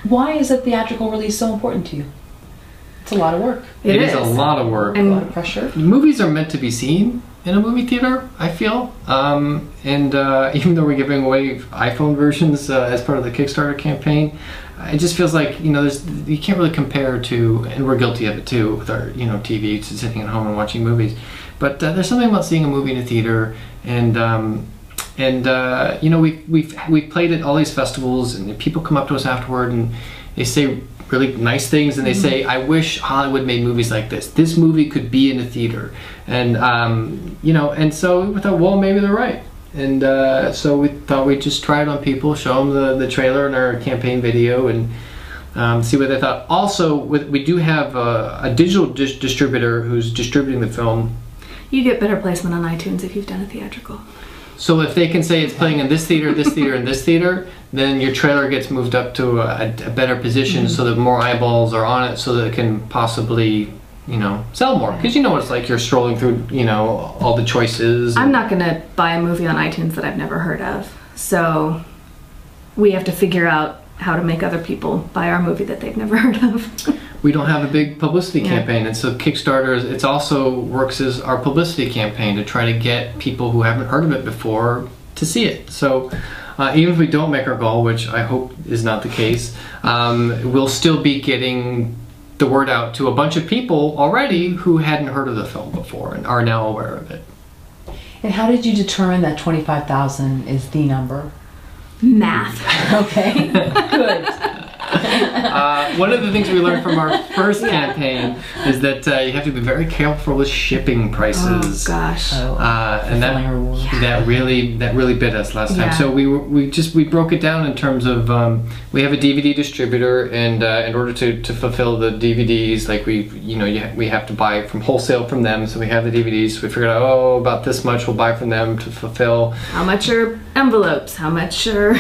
Why is a theatrical release so important to you? It's a lot of work. It is a lot of work. And a lot of pressure. Movies are meant to be seen in a movie theater, I feel. Even though we're giving away iPhone versions as part of the Kickstarter campaign, it just feels like, you know, you can't really compare to, and we're guilty of it too, with our, you know, TV, sitting at home and watching movies. But there's something about seeing a movie in a theater, and you know, we've played at all these festivals, and people come up to us afterward and they say really nice things, and they say, I wish Hollywood made movies like this. This movie could be in a theater. And you know, and so we thought, well, maybe they're right. And so we thought we'd just try it on people, show them the trailer and our campaign video, and see what they thought. Also, we do have a digital distributor who's distributing the film. You get better placement on iTunes if you've done a theatrical. So if they can say it's playing in this theater, this theater, and this theater, then your trailer gets moved up to a better position, so that more eyeballs are on it, so that it can possibly, you know, sell more. Because you know what it's like, you're strolling through, you know, all the choices. I'm not going to buy a movie on iTunes that I've never heard of. So we have to figure out how to make other people buy our movie that they've never heard of. We don't have a big publicity campaign, and so Kickstarter, it also works as our publicity campaign to try to get people who haven't heard of it before to see it. So even if we don't make our goal, which I hope is not the case, we'll still be getting the word out to a bunch of people already who hadn't heard of the film before and are now aware of it. And how did you determine that 25,000 is the number? Math. Okay, good. One of the things we learned from our first campaign is that you have to be very careful with shipping prices. Oh gosh. And that really bit us last time. So we broke it down in terms of we have a DVD distributor, and in order to fulfill the DVDs, like we have to buy from wholesale from them. So we have the DVDs. We figured out, oh, about this much we'll buy from them to fulfill. How much are envelopes? How much are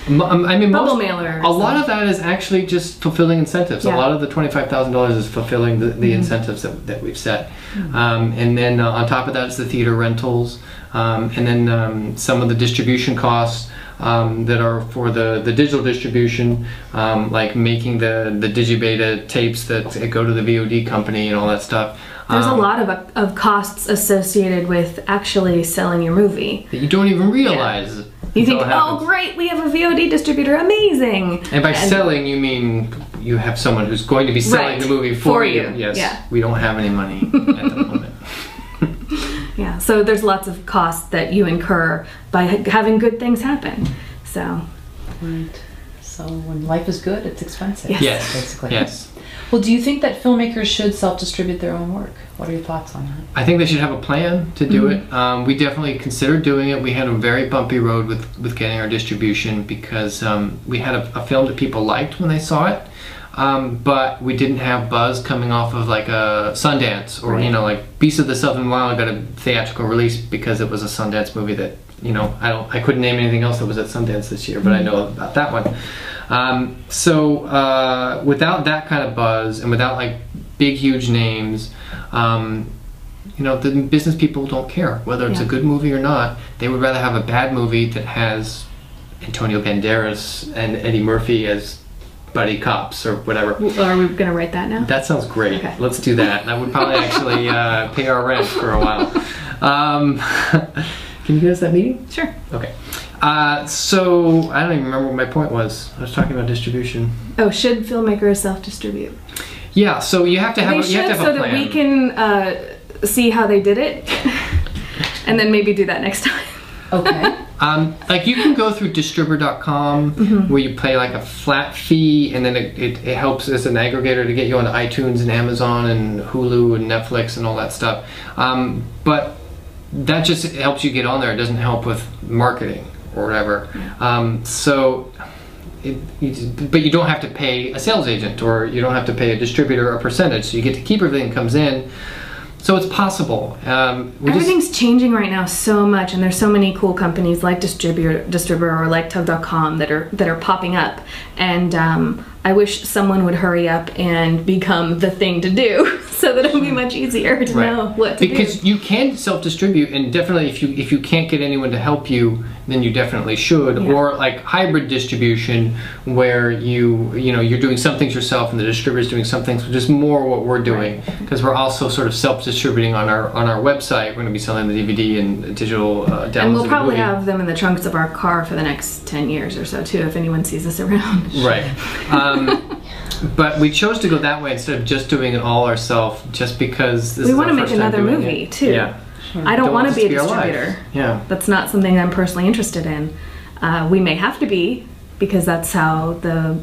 I mean, bubble mailers? A lot of that is actually just fulfilling incentives. A lot of the $25,000 is fulfilling the incentives that we've set. And then on top of that is the theater rentals, and then some of the distribution costs that are for the digital distribution, like making the digibeta tapes that go to the VOD company and all that stuff. There's a lot of costs associated with actually selling your movie that you don't even realize. You think, oh great, we have a VOD distributor, amazing. And by selling, you mean you have someone who's going to be selling the movie for you. Yes, we don't have any money at the moment. Yeah, so there's lots of costs that you incur by having good things happen. So. Right. So when life is good, it's expensive. Yes. Basically. Yes. Well, do you think that filmmakers should self-distribute their own work? What are your thoughts on that? I think they should have a plan to do it. We definitely considered doing it. We had a very bumpy road with getting our distribution, because we had a film that people liked when they saw it, but we didn't have buzz coming off of like a Sundance, or you know, like Beast of the Southern Wild got a theatrical release because it was a Sundance movie that, you know, I couldn't name anything else that was at Sundance this year, but I know about that one. So without that kind of buzz, and without like big huge names, you know, the business people don't care whether it's a good movie or not. They would rather have a bad movie that has Antonio Banderas and Eddie Murphy as buddy cops or whatever. Are we gonna write that now? That sounds great. Okay. Let's do that. That would probably actually pay our rent for a while. Can you get us that meeting? Sure. Okay. So I don't even remember what my point was. I was talking about distribution. Oh, should filmmakers self-distribute? Yeah. So you have to have. They should, so that we can see how they did it, and then maybe do that next time. Okay. Like you can go through distributor.com where you pay like a flat fee, and then it helps as an aggregator to get you on iTunes and Amazon and Hulu and Netflix and all that stuff. But that just helps you get on there. It doesn't help with marketing or whatever. But you don't have to pay a sales agent, or you don't have to pay a distributor a percentage. So you get to keep everything that comes in. So it's possible. Everything's changing right now so much, and there's so many cool companies like Distributor or like Tug.com that are popping up, and I wish someone would hurry up and become the thing to do. So so that it'll be much easier to know what to because do. you can self-distribute, and definitely if you can't get anyone to help you, then you definitely should. Yeah. Or like hybrid distribution, where you're doing some things yourself and the distributor's doing some things, which is more what we're doing, because we're also sort of self-distributing on our website. We're going to be selling the DVD and digital downloads. And we'll of the probably movie. have them in the trunks of our car for the next 10 years or so too, if anyone sees us around. Right. But we chose to go that way instead of just doing it all ourselves, just because this We is want our to make first time another doing movie it. too. Yeah. I don't want to this be a our life. distributor. Yeah. That's not something I'm personally interested in. We may have to be, because that's how the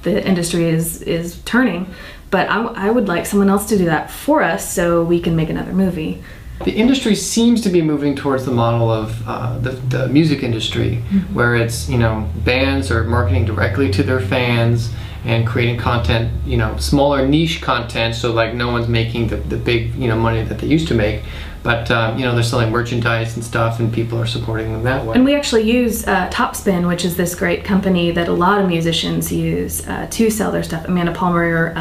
industry is turning. But I would like someone else to do that for us so we can make another movie. The industry seems to be moving towards the model of the music industry, where it's, bands are marketing directly to their fans and creating content, smaller niche content, so like no one's making the big, money that they used to make, but they're selling merchandise and stuff, and people are supporting them that way. And we actually use Topspin, which is this great company that a lot of musicians use to sell their stuff. Amanda Palmer,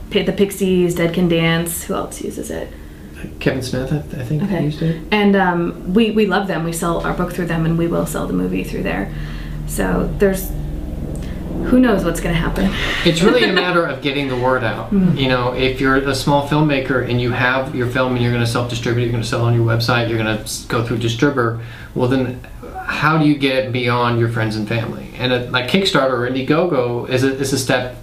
the Pixies, Dead Can Dance. Who else uses it? Kevin Smith, I think, used it. And we love them. We sell our book through them, and we will sell the movie through there. So who knows what's going to happen. It's really a matter of getting the word out. If you're a small filmmaker and you have your film and you're going to self-distribute, you're going to sell on your website, you're going to go through a distributor, well then how do you get it beyond your friends and family? And like Kickstarter or Indiegogo is a step,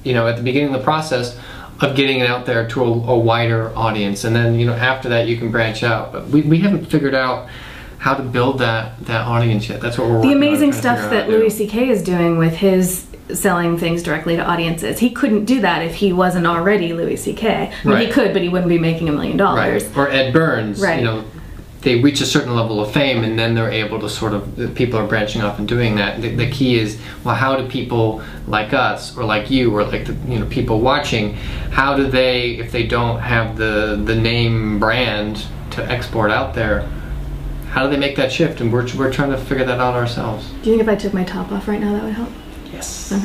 at the beginning of the process of getting it out there to a wider audience, and then after that you can branch out. But we haven't figured out how to build that audience yet. That's what we're working The on, amazing trying to figure stuff out that how to do. Louis C.K. is doing with his selling things directly to audiences. He couldn't do that if he wasn't already Louis C.K. I mean, Right. he could, but he wouldn't be making $1 million. Right. Or Ed Burns. Right. They reach a certain level of fame, and then they're able to sort of, people are branching off and doing that. The key is, well, how do people like us, or like you, or like the people watching, how do they, if they don't have the name brand to export out there, how do they make that shift? And we're trying to figure that out ourselves. Do you think if I took my top off right now that would help? Yes. Okay.